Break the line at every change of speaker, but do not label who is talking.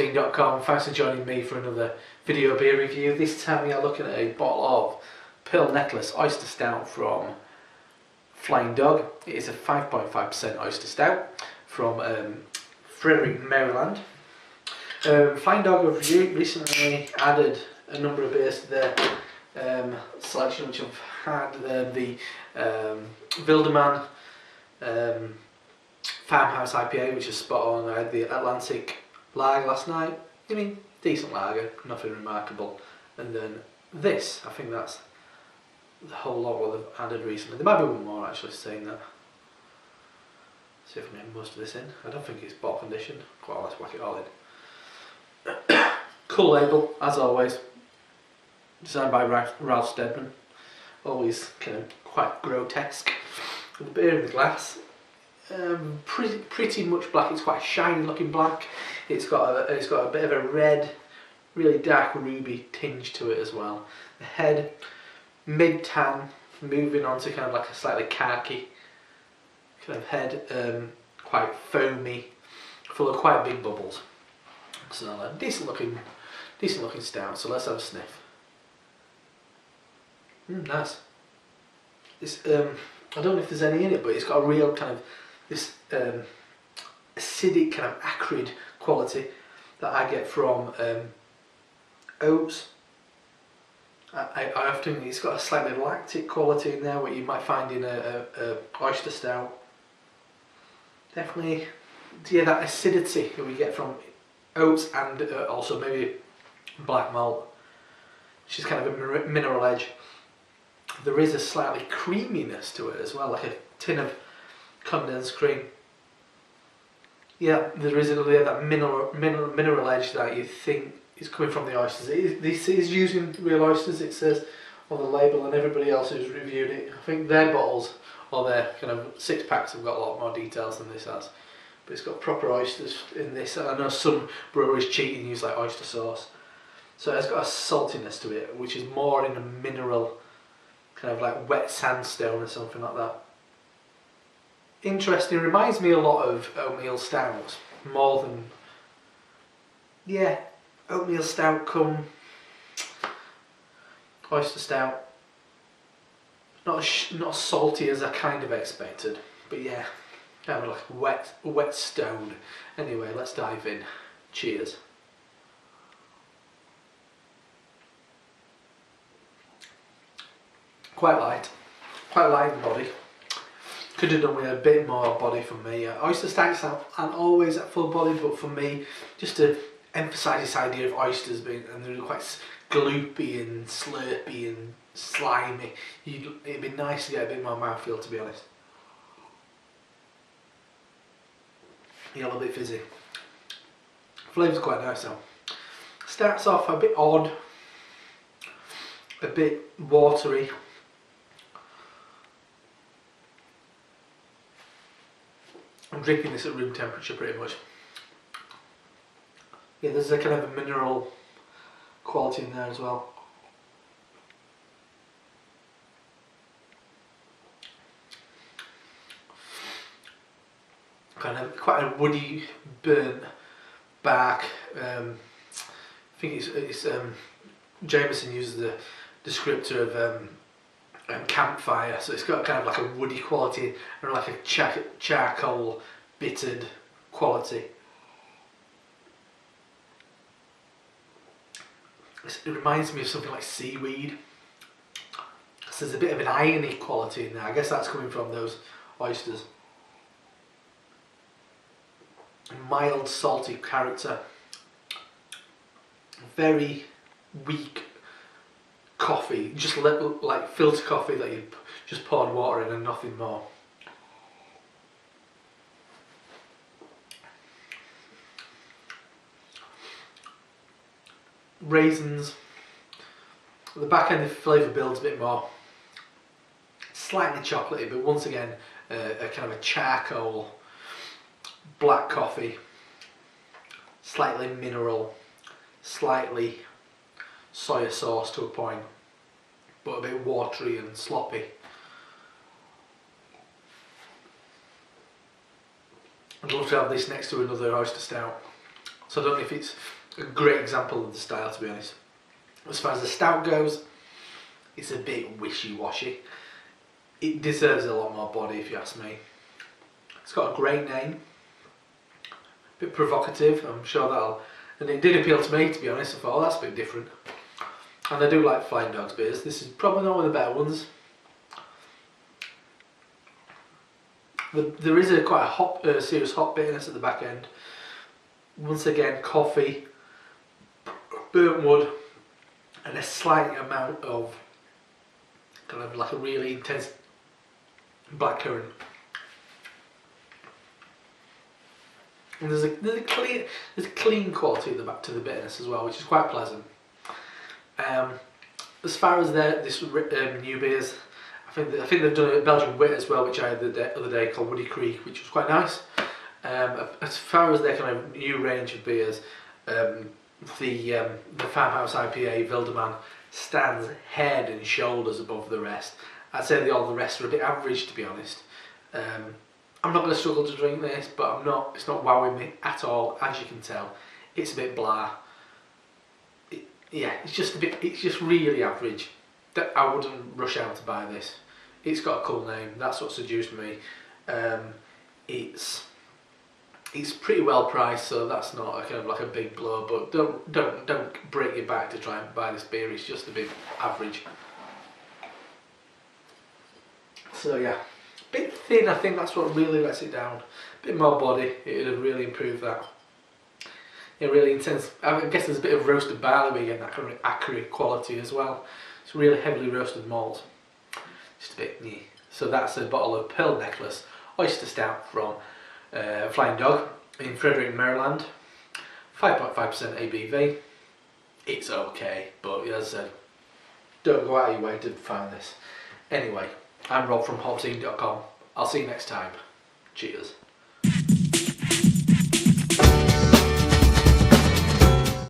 HopZine.com. Thanks for joining me for another video beer review. This time we are looking at a bottle of Pearl Necklace Oyster Stout from Flying Dog. It is a 5.5% Oyster Stout from Brewery, Maryland. Flying Dog have recently added a number of beers to their selection, which have had the Wilderman Farmhouse IPA, which is spot on. I had the Atlantic Lager last night. I mean, decent lager, nothing remarkable. And then this, I think that's the whole lot what they've added recently. There might be one more actually saying that. See if I can get most of this in. I don't think it's bottle conditioned. Quite let's whack it all in. Cool label, as always. Designed by Ralph Steadman. Always kind of quite grotesque. The beer in the glass. Pretty much black. It's quite a shiny looking black. It's got a bit of a red, really dark ruby tinge to it as well. The head mid tan, moving on to kind of like a slightly khaki kind of head, quite foamy, full of quite big bubbles. So a decent looking stout. So let's have a sniff. Nice. It's I don't know if there's any in it, but it's got a real kind of this acidic kind of acrid quality that I get from oats. I often, it's got a slightly lactic quality in there, what you might find in a oyster stout. Definitely, yeah, that acidity that we get from oats and also maybe black malt, which is kind of a mineral edge. There is a slightly creaminess to it as well, like a tin of condensed cream. Yeah, there is that mineral edge that you think is coming from the oysters. This is using real oysters, it says on the label, and everybody else who's reviewed it, I think their bottles or their kind of 6-packs have got a lot more details than this has. But it's got proper oysters in this. I know some breweries cheat and use like oyster sauce. So it's got a saltiness to it, which is more in a mineral, kind of like wet sandstone or something like that. Interesting, reminds me a lot of oatmeal stouts, more than, yeah, oatmeal stout come oyster stout. Not as salty as I kind of expected, but yeah, kind of like wet stone. Anyway, let's dive in. Cheers. Quite light in body. Could have done with a bit more body for me. Oyster stouts aren't always at full body, but for me, just to emphasise this idea of oysters being, and they're quite gloopy and slurpy and slimy, it'd be nice to get a bit more mouthfeel, to be honest. Yeah, a little bit fizzy. Flavour's quite nice though. Starts off a bit odd, a bit watery. I'm drinking this at room temperature pretty much. Yeah, there's a kind of a mineral quality in there as well. Kind of quite a woody, burnt bark. I think it's Jameson uses the descriptor of campfire, so it's got kind of like a woody quality and like a charcoal bittered quality. It reminds me of something like seaweed. So there's a bit of an irony quality in there. I guess that's coming from those oysters. Mild salty character. Very weak coffee, just like filter coffee that you just poured water in and nothing more. Raisins. At the back end the flavour builds a bit more. Slightly chocolatey, but once again a kind of a charcoal black coffee. Slightly mineral, slightly soya sauce to a point, but a bit watery and sloppy. I'd love to have this next to another oyster stout. So I don't know if it's a great example of the style, to be honest. As far as the stout goes, it's a bit wishy-washy. It deserves a lot more body, if you ask me. It's got a great name, a bit provocative, I'm sure that'll... And it did appeal to me, to be honest. I thought, oh, that's a bit different. And I do like Flying Dog's beers. This is probably not one of the better ones. There is quite a serious hop bitterness at the back end. Once again, coffee, burnt wood, and a slight amount of kind of like a really intense blackcurrant. And there's a clean quality at the back to the bitterness as well, which is quite pleasant. As far as new beers, I think they've done a Belgian wit as well, which I had the other day, called Woody Creek, which was quite nice. As far as their kind of new range of beers, the Farmhouse IPA Wildeman stands head and shoulders above the rest. I'd say all the rest are a bit average, to be honest. I'm not going to struggle to drink this, but it's not wowing me at all, as you can tell. It's a bit blah. It's just really average. I wouldn't rush out to buy this. It's got a cool name, that's what seduced me. It's pretty well priced, so that's not a kind of like a big blow, but don't break your back to try and buy this beer. It's just a bit average. So yeah, bit thin. I think that's what really lets it down. A bit more body, it would have really improved that. Yeah, really intense. I guess there's a bit of roasted barley where you get that kind of acrid quality as well. It's really heavily roasted malt. Just a bit, yeah. So that's a bottle of Pearl Necklace Oyster Stout from Flying Dog in Frederick, Maryland. 5.5% ABV. It's okay, but as I said, don't go out of your way to find this. Anyway, I'm Rob from HopZine.com. I'll see you next time. Cheers.